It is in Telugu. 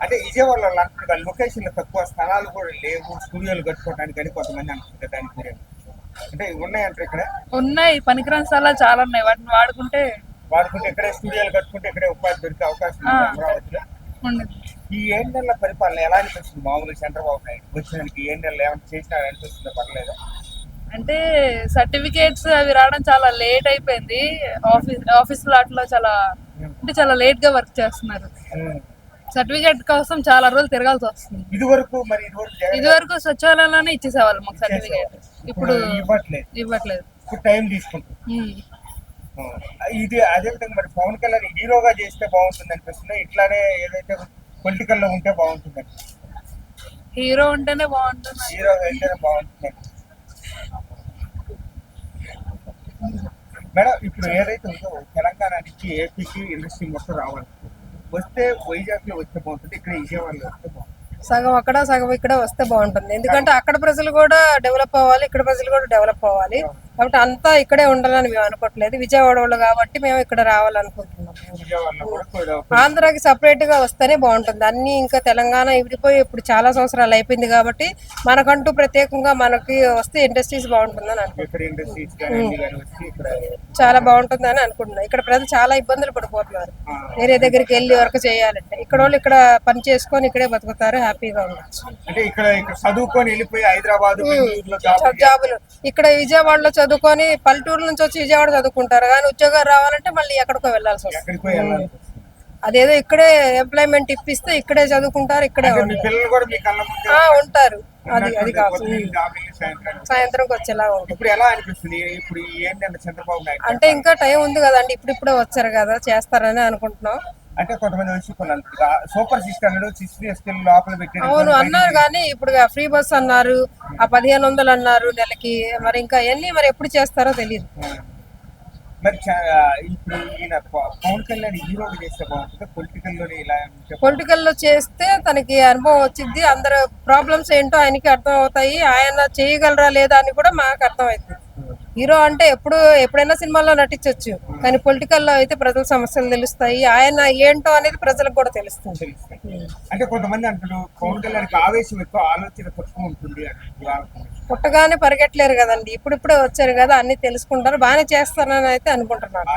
అంటే విజయవాడలో అంటున్నారు లొకేషన్లు తక్కువ, స్థలాలు కూడా లేవు స్టూడియోలు కట్టుకోవడానికి అని కొంతమంది అంటున్నారు. దానికి మీరే అంటే ఉన్నాయంటారు ఇక్కడ? ఉన్నాయి, పనికిరాని స్థలాలు చాలా ఉన్నాయి, వాటిని వాడుకుంటే ఇక్కడే స్టూడియోలు కట్టుకుంటే ఇక్కడే ఉపాధి దొరికే అవకాశం ఉంది అమరావతిలో. ఉండదు. ఈ 7 నెలల పరిపాలన ఎలా అనిపిస్తుంది మామూలుగా చంద్రబాబు నాయుడు వచ్చినానికి? 7 నెలలు ఏమైనా చేసినా అనిపిస్తుందో? పర్లేదా? అంటే సర్టిఫికేట్స్ అవి రావడం చాలా లేట్ అయిపోయింది. ఆఫీస్ అట్లా చాలా అంటే చాలా లేట్ గా వర్క్ చేస్తున్నారు. సర్టిఫికేట్ కోసం చాలా రోజులు తిరగాల్సి వస్తుంది. ఇది వరకు సచివాలయంలోనే ఇచ్చేసేవాళ్ళు మాకు సర్టిఫికేట్, ఇప్పుడు ఇవ్వట్లేదు. టైం తీసుకుంటుంది. ఇది అదే విధంగా మరి పవన్ కళ్యాణ్ హీరోగా చేస్తే బాగుంటుంది అనిపిస్తుంది, ఇట్లానే ఏదైతే పొలిటికల్ లో ఉంటే బాగుంటుంది? హీరో ఉంటేనే బాగుంటుంది. హీరో అయితేనే బాగుంటుంది మేడం. ఇప్పుడు ఏదైతే ఉందో తెలంగాణ నుంచి ఏపీకి ఇండస్ట్రీ మొత్తం రావాలి, వస్తే వైజాగ్ లో వస్తే బాగుంటుంది, ఇక్కడ విజయవాడలో వస్తే బాగుంటుంది. సగం అక్కడ సగం ఇక్కడ వస్తే బాగుంటుంది. ఎందుకంటే అక్కడ ప్రజలు కూడా డెవలప్ అవ్వాలి, ఇక్కడ ప్రజలు కూడా డెవలప్ అవ్వాలి. కాబట్టి అంతా ఇక్కడే ఉండాలని మేము అనుకోవట్లేదు. విజయవాడ వాళ్ళు కాబట్టి మేము ఇక్కడ రావాలనుకుంటున్నాం. ఆంధ్రాకి సపరేట్ గా వస్తేనే బాగుంటుంది. అన్ని ఇంకా తెలంగాణ విడిపోయి ఇప్పుడు చాలా సంవత్సరాలు అయిపోయింది కాబట్టి మనకంటూ ప్రత్యేకంగా మనకి వస్తే ఇండస్ట్రీస్ బాగుంటుందని అనుకుంటున్నాం. చాలా బాగుంటుందని అనుకుంటున్నాం. ఇక్కడ ప్రజలు చాలా ఇబ్బందులు పడిపోతున్నారు. వేరే దగ్గరికి వెళ్ళి వర్క్ చేయాలంటే ఇక్కడ వాళ్ళు ఇక్కడ పని చేసుకొని ఇక్కడే బతుకుతారు, హ్యాపీగా ఉండొచ్చు. అంటే ఇక్కడ చదువుకొని వెళ్ళిపోయి హైదరాబాద్ జాబులు ఇక్కడ విజయవాడలో చదువుకొని పల్లెటూరు నుంచి వచ్చి విజయవాడ చదువుకుంటారు, కానీ ఉద్యోగాలు రావాలంటే మళ్ళీ ఎక్కడికో వెళ్ళాల్సి వస్తుంది. అదేదో ఇక్కడే ఎంప్లాయ్మెంట్ ఇప్పిస్తే ఇక్కడే చదువుకుంటారు, ఇక్కడే ఉంటారు. అది కాదు సాయంత్రంకి వచ్చేలా ఉంటుంది. అంటే ఇంకా టైం ఉంది కదండి, ఇప్పుడే వచ్చారు కదా, చేస్తారని అనుకుంటున్నాం. అంటే కొంతమంది వచ్చి సూపర్ సిస్టర్ లోపల పెట్టి అవును అన్నారు, కానీ ఇప్పుడు ఫ్రీ బస్ అన్నారు, ఆ 1500 అన్నారు నెలకి. మరి ఇంకా ఎన్ని మరి ఎప్పుడు చేస్తారో తెలియదు. మరి ఇప్పుడు ఈయన పవన్ కళ్యాణ్ హీరోగా చేస్తే బాగుంటుంది, పొలిటికల్ లో చేస్తే తనకి అనుభవం వచ్చింది, అందరు ప్రాబ్లమ్స్ ఏంటో ఆయనకి అర్థం అవుతాయి, ఆయన చేయగలరా లేదా అని కూడా మాకు అర్థం అవుతుంది. హీరో అంటే ఎప్పుడైనా సినిమాల్లో నటించవచ్చు, కానీ పొలిటికల్ లో అయితే ప్రజల సమస్యలు తెలుస్తాయి, ఆయన ఏంటో అనేది ప్రజలకు కూడా తెలుస్తుంది. అంటే కొంతమంది అంటారు పవన్ కళ్యాణ్ ఆవేశం ఎక్కువ, ఆలోచన తక్కువ ఉంటుంది. పుట్టగానే పరిగెట్టలేరు కదండి, ఇప్పుడిప్పుడే వచ్చారు కదా, అన్ని తెలుసుకుంటారు, బాగానే చేస్తారని అయితే అనుకుంటున్నాను.